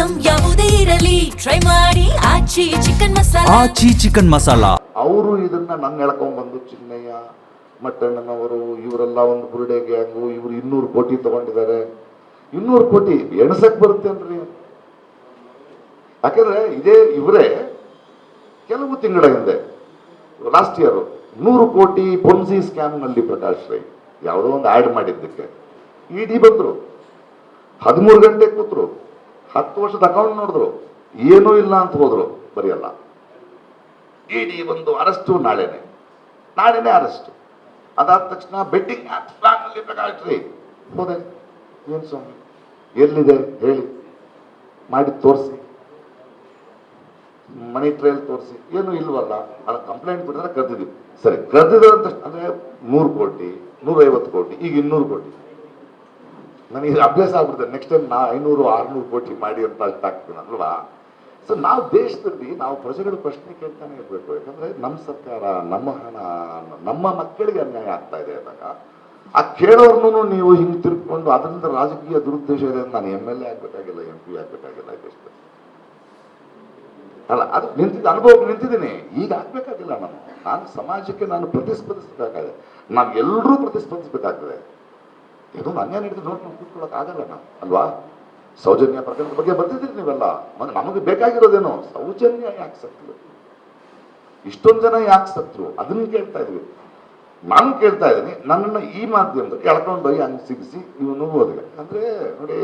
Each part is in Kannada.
ಐಟಂ ಯಾವುದೇ ಇರಲಿ ಟ್ರೈ ಮಾಡಿ ಆಚಿ ಚಿಕನ್ ಮಸಾಲಾ. ಅವರು ಇದನ್ನ ನಂಗೆ ಎಳ್ಕೊಂಡ್ ಬಂದು ಚಿನ್ನಯ್ಯ ಮಟ್ಟಣ್ಣನವರು ಇವರೆಲ್ಲ ಒಂದು ಬುರುಡೆ ಗ್ಯಾಂಗು ಇವರು 200 ಕೋಟಿ ತಗೊಂಡಿದ್ದಾರೆ. 200 ಕೋಟಿ ಎಣಸಕ್ ಬರುತ್ತೇನ್ರಿ? ಯಾಕಂದ್ರೆ ಇದೇ ಇವರೇ ಕೆಲವು ತಿಂಗಳ ಹಿಂದೆ ಲಾಸ್ಟ್ ಇಯರ್ 100 ಕೋಟಿ ಪೊನ್ಸಿ ಸ್ಕ್ಯಾಮ್ ನಲ್ಲಿ ಪ್ರಕಾಶ್ ರೈ ಯಾವುದೋ ಒಂದು ಆಡ್ ಮಾಡಿದ್ದಕ್ಕೆ ಇಡಿ ಬಂದ್ರು, 13 ಗಂಟೆ ಕೂತ್ರು, 10 ವರ್ಷದ ಅಕೌಂಟ್ ನೋಡಿದ್ರು, ಏನೂ ಇಲ್ಲ ಅಂತ ಹೋದ್ರು. ಬರೆಯಲ್ಲ, ಇಡಿ ಬಂದು ಅರೆಸ್ಟು ನಾಳೆನೆ ಅರೆಸ್ಟ್. ಅದಾದ ತಕ್ಷಣ ಬೆಟ್ಟಿಂಗ್ ನಲ್ಲಿ ಪ್ರಕಾಶ್ ರೈ ಹೋದೆ. ಏನ್ ಸ್ವಾಮಿ ಎಲ್ಲಿದೆ ಹೇಳಿ, ಮಾಡಿ ತೋರಿಸಿ, ಮನಿ ಟ್ರಯಲ್ ತೋರಿಸಿ, ಏನು ಇಲ್ವಲ್ಲ. ಅದ ಕಂಪ್ಲೇಂಟ್ ಬಿಟ್ಟಿದ್ರೆ ಕರೆದಿದ್ವಿ. ಸರಿ, ಕರೆದಿದ್ರು ಅಂತ ಅಂದ್ರೆ 100 ಕೋಟಿ 150 ಕೋಟಿ ಈಗ 200 ಕೋಟಿ. ನನಗೆ ಅಭ್ಯಾಸ ಆಗ್ಬಿಡ್ತದೆ. ನೆಕ್ಸ್ಟ್ ಟೈಮ್ 500-600 ಕೋಟಿ ಮಾಡಿ ಅಂತ ಅಷ್ಟು ಆಗ್ತೀನಿ ಅಲ್ವಾ. ಸೊ ನಾವು ದೇಶದಲ್ಲಿ ನಾವು ಪ್ರಜೆಗಳು ಪ್ರಶ್ನೆ ಕೇಳ್ತಾನೆ ಇರ್ಬೇಕು. ಯಾಕಂದ್ರೆ ನಮ್ಮ ಸರ್ಕಾರ, ನಮ್ಮ ಹಣ, ನಮ್ಮ ಮಕ್ಕಳಿಗೆ ಅನ್ಯಾಯ ಆಗ್ತಾ ಇದೆ ಅಂದಾಗ ಆ ಕೇಳೋರ್ನು ನೀವು ಹಿಂಗೆ ತಿರ್ಕೊಂಡು ಅದರಿಂದ ರಾಜಕೀಯ ದುರುದ್ದೇಶ ಇದೆ. ನಾನು MLA ಆಗ್ಬೇಕಾಗಿಲ್ಲ, MP ಆಗ್ಬೇಕಾಗಿಲ್ಲ ದೇಶದಲ್ಲಿ ಅಲ್ಲ. ಅದು ಅನುಭವಕ್ಕೆ ನಿಂತಿದ್ದೀನಿ. ಈಗ ಆಗ್ಬೇಕಾಗಿಲ್ಲ. ನಾನು ಸಮಾಜಕ್ಕೆ ನಾನು ಪ್ರತಿಸ್ಪಂದಿಸಬೇಕಾಗಿದೆ. ನಾವು ಎಲ್ಲರೂ ಪ್ರತಿಸ್ಪಂದಿಸಬೇಕಾಗ್ತದೆ. ಏನೋ ಅನ್ಯಾಯ ನಡೆದು ನೋಡ್ಕೊಂಡು ಕೂತ್ಕೊಳ್ಳೋಕೆ ಆಗಲ್ಲ ನಾವು ಅಲ್ವಾ. ಸೌಜನ್ಯ ಪ್ರಕರಣದ ಬಗ್ಗೆ ಬರ್ತಿದ್ದೀರಿ ನೀವೆಲ್ಲ. ನಮಗೆ ಬೇಕಾಗಿರೋದೇನೋ ಸೌಜನ್ಯ ಯಾಕೆ ಸತ್ರು, ಇಷ್ಟೊಂದು ಜನ ಯಾಕೆ ಸತ್ರು ಅದನ್ನ ಕೇಳ್ತಾ ಇದ್ವಿ. ನಾನು ಕೇಳ್ತಾ ಇದ್ದೀನಿ, ನನ್ನನ್ನು ಈ ಮಾಧ್ಯಮದಲ್ಲಿ ಎಳ್ಕೊಂಡೋಗಿ ಹಂಗೆ ಸಿಗಿಸಿ ಇವನು ಹೋದ್ರೆ ಅಂದ್ರೆ ನೋಡಿ,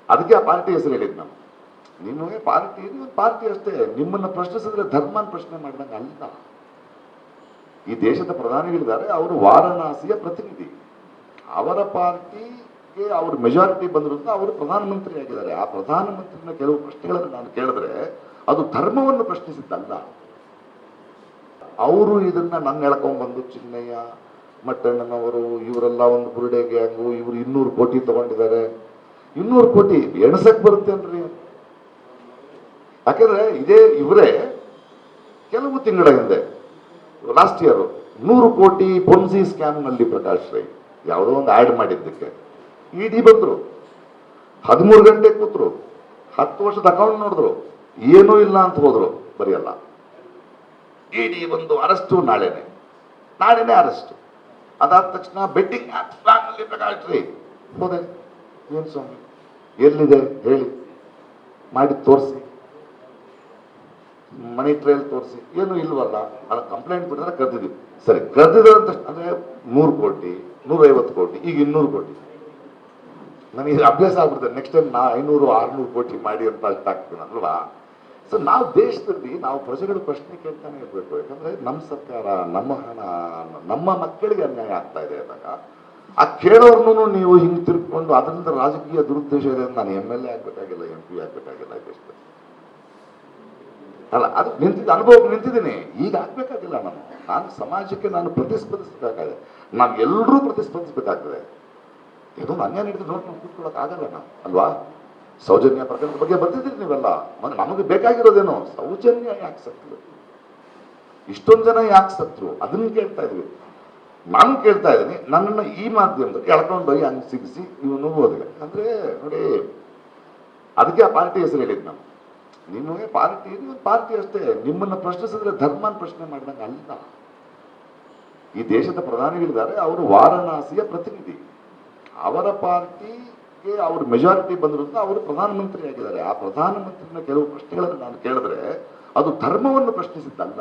ಅದಕ್ಕೆ ಆ ಪಾರ್ಟಿ ಹೆಸರು ಹೇಳಿದ್ ನಾನು. ನಿಮಗೆ ಪಾರ್ಟಿ ಒಂದು ಪಾರ್ಟಿ ಅಷ್ಟೇ. ನಿಮ್ಮನ್ನ ಪ್ರಶ್ನಿಸಿದ್ರೆ ಧರ್ಮನ ಪ್ರಶ್ನೆ ಮಾಡಿದಂಗೆ ಅಲ್ಲ. ಈ ದೇಶದ ಪ್ರಧಾನಿಗಳಿದ್ದಾರೆ, ಅವರು ವಾರಣಾಸಿಯ ಪ್ರತಿನಿಧಿ. ಅವರ ಪಾರ್ಟಿಗೆ ಅವ್ರ ಮೆಜಾರಿಟಿ ಬಂದ್ರಿಂದ ಅವರು ಪ್ರಧಾನಮಂತ್ರಿ ಆಗಿದ್ದಾರೆ. ಆ ಪ್ರಧಾನಮಂತ್ರಿನ ಕೆಲವು ಪ್ರಶ್ನೆಗಳನ್ನು ನಾನು ಕೇಳಿದ್ರೆ ಅದು ಧರ್ಮವನ್ನು ಪ್ರಶ್ನಿಸಿದ್ದಲ್ಲ. ಅವರು ಇದನ್ನ ನಂಗೆ ಎಳ್ಕೊಂಡ್ ಬಂದು ಚಿನ್ನಯ್ಯ ಮಟ್ಟಣ್ಣನವರು ಇವರೆಲ್ಲ ಒಂದು ಬುರುಡೆ ಗ್ಯಾಂಗು ಇವರು 200 ಕೋಟಿ ತಗೊಂಡಿದ್ದಾರೆ. 200 ಕೋಟಿ ಎಣಸಕ್ ಬರುತ್ತೇನ್ರಿ? ಯಾಕಂದ್ರೆ ಇದೇ ಇವರೇ ಕೆಲವು ತಿಂಗಳ ಹಿಂದೆ ಲಾಸ್ಟ್ ಇಯರ್ 100 ಕೋಟಿ ಪೊನ್ಸಿ ಸ್ಕ್ಯಾಮ್ ನಲ್ಲಿ ಪ್ರಕಾಶ್ ರೈ ಯಾವುದೋ ಒಂದು ಆಡ್ ಮಾಡಿದ್ದಕ್ಕೆ ಇಡಿ ಬಂದ್ರು, 13 ಗಂಟೆ ಕೂತ್ರು, 10 ವರ್ಷದ ಅಕೌಂಟ್ ನೋಡಿದ್ರು, ಏನೂ ಇಲ್ಲ ಅಂತ ಹೋದ್ರು. ಬರೆಯಲ್ಲ, ಇಡಿ ಬಂದು ಅರೆಸ್ಟು ನಾಳೆನೆ ಅರೆಸ್ಟ್. ಅದಾದ ತಕ್ಷಣ ಬೆಟ್ಟಿಂಗ್ ನಲ್ಲಿ ಪ್ರಕಾಶ್ ರೈ ಹೋದೆ. ಏನ್ ಸ್ವಾಮಿ ಎಲ್ಲಿದೆ ಹೇಳಿ, ಮಾಡಿ ತೋರಿಸಿ, ಮನಿ ಟ್ರಯಲ್ ತೋರಿಸಿ, ಏನು ಇಲ್ವಲ್ಲ. ಅದ ಕಂಪ್ಲೇಂಟ್ ಬಿಟ್ಟಿದ್ರೆ ಕರೆದಿದ್ವಿ. ಸರಿ, ಕರೆದಿದ್ರು ಅಂತ ಅಂದ್ರೆ 100 ಕೋಟಿ 150 ಕೋಟಿ ಈಗ 200 ಕೋಟಿ. ನನಗೆ ಅಭ್ಯಾಸ ಆಗ್ಬಿಡ್ತದೆ. ನೆಕ್ಸ್ಟ್ ಟೈಮ್ 500-600 ಕೋಟಿ ಮಾಡಿ ಅಂತ ಅಷ್ಟು ಆಗ್ತೀನಿ ಅಲ್ವಾ. ಸೊ ನಾವು ದೇಶದಲ್ಲಿ ನಾವು ಪ್ರಜೆಗಳು ಪ್ರಶ್ನೆ ಕೇಳ್ತಾನೆ ಇರ್ಬೇಕು. ಯಾಕಂದ್ರೆ ನಮ್ಮ ಸರ್ಕಾರ, ನಮ್ಮ ಹಣ, ನಮ್ಮ ಮಕ್ಕಳಿಗೆ ಅನ್ಯಾಯ ಆಗ್ತಾ ಇದೆ ಅಂದಾಗ ಆ ಕೇಳೋರ್ನು ನೀವು ಹಿಂಗೆ ತಿರ್ಕೊಂಡು ಅದರಿಂದ ರಾಜಕೀಯ ದುರುದ್ದೇಶ ಇದೆ. ನಾನು MLA ಆಗ್ಬೇಕಾಗಿಲ್ಲ, MP ಆಗ್ಬೇಕಾಗಿಲ್ಲ ದೇಶದಲ್ಲಿ ಅಲ್ಲ. ಅದು ಅನುಭವಕ್ಕೆ ನಿಂತಿದ್ದೀನಿ. ಈಗ ಆಗ್ಬೇಕಾಗಿಲ್ಲ. ನಾನು ಸಮಾಜಕ್ಕೆ ನಾನು ಪ್ರತಿಸ್ಪಂದಿಸಬೇಕಾಗಿದೆ. ನಾವು ಎಲ್ಲರೂ ಪ್ರತಿಸ್ಪಂದಿಸಬೇಕಾಗ್ತದೆ. ಏನೋ ಅನ್ಯಾಯ ನಡೆದು ನೋಡ್ಕೊಂಡು ಕೂತ್ಕೊಳ್ಳೋಕೆ ಆಗಲ್ಲ ನಾವು ಅಲ್ವಾ. ಸೌಜನ್ಯ ಪ್ರಕರಣದ ಬಗ್ಗೆ ಬರ್ತಿದ್ದೀರಿ ನೀವೆಲ್ಲ. ನಮಗೆ ಬೇಕಾಗಿರೋದೇನೋ ಸೌಜನ್ಯ ಯಾಕೆ ಸತ್ರು, ಇಷ್ಟೊಂದು ಜನ ಯಾಕೆ ಸತ್ರು ಅದನ್ನ ಕೇಳ್ತಾ ಇದ್ವಿ. ನಾನು ಕೇಳ್ತಾ ಇದ್ದೀನಿ, ನನ್ನನ್ನು ಈ ಮಾಧ್ಯಮದಲ್ಲಿ ಎಳ್ಕೊಂಡೋಗಿ ಹಂಗೆ ಸಿಗಿಸಿ ಇವನು ಹೋದ್ರೆ ಅಂದ್ರೆ ನೋಡಿ, ಅದಕ್ಕೆ ಆ ಪಾರ್ಟಿ ಹೆಸರು ಹೇಳಿದ್ ನಾನು. ನಿಮಗೆ ಪಾರ್ಟಿ ಒಂದು ಪಾರ್ಟಿ ಅಷ್ಟೇ. ನಿಮ್ಮನ್ನ ಪ್ರಶ್ನಿಸಿದ್ರೆ ಧರ್ಮನ ಪ್ರಶ್ನೆ ಮಾಡಿದಂಗೆ ಅಲ್ಲ. ಈ ದೇಶದ ಪ್ರಧಾನಿಗಳಿದ್ದಾರೆ, ಅವರು ವಾರಣಾಸಿಯ ಪ್ರತಿನಿಧಿ. ಅವರ ಪಾರ್ಟಿಗೆ ಅವ್ರ ಮೆಜಾರಿಟಿ ಬಂದ್ರಿಂದ ಅವರು ಪ್ರಧಾನಮಂತ್ರಿ ಆಗಿದ್ದಾರೆ. ಆ ಪ್ರಧಾನಮಂತ್ರಿನ ಕೆಲವು ಪ್ರಶ್ನೆಗಳನ್ನು ನಾನು ಕೇಳಿದ್ರೆ ಅದು ಧರ್ಮವನ್ನು ಪ್ರಶ್ನಿಸಿದ್ದಲ್ಲ.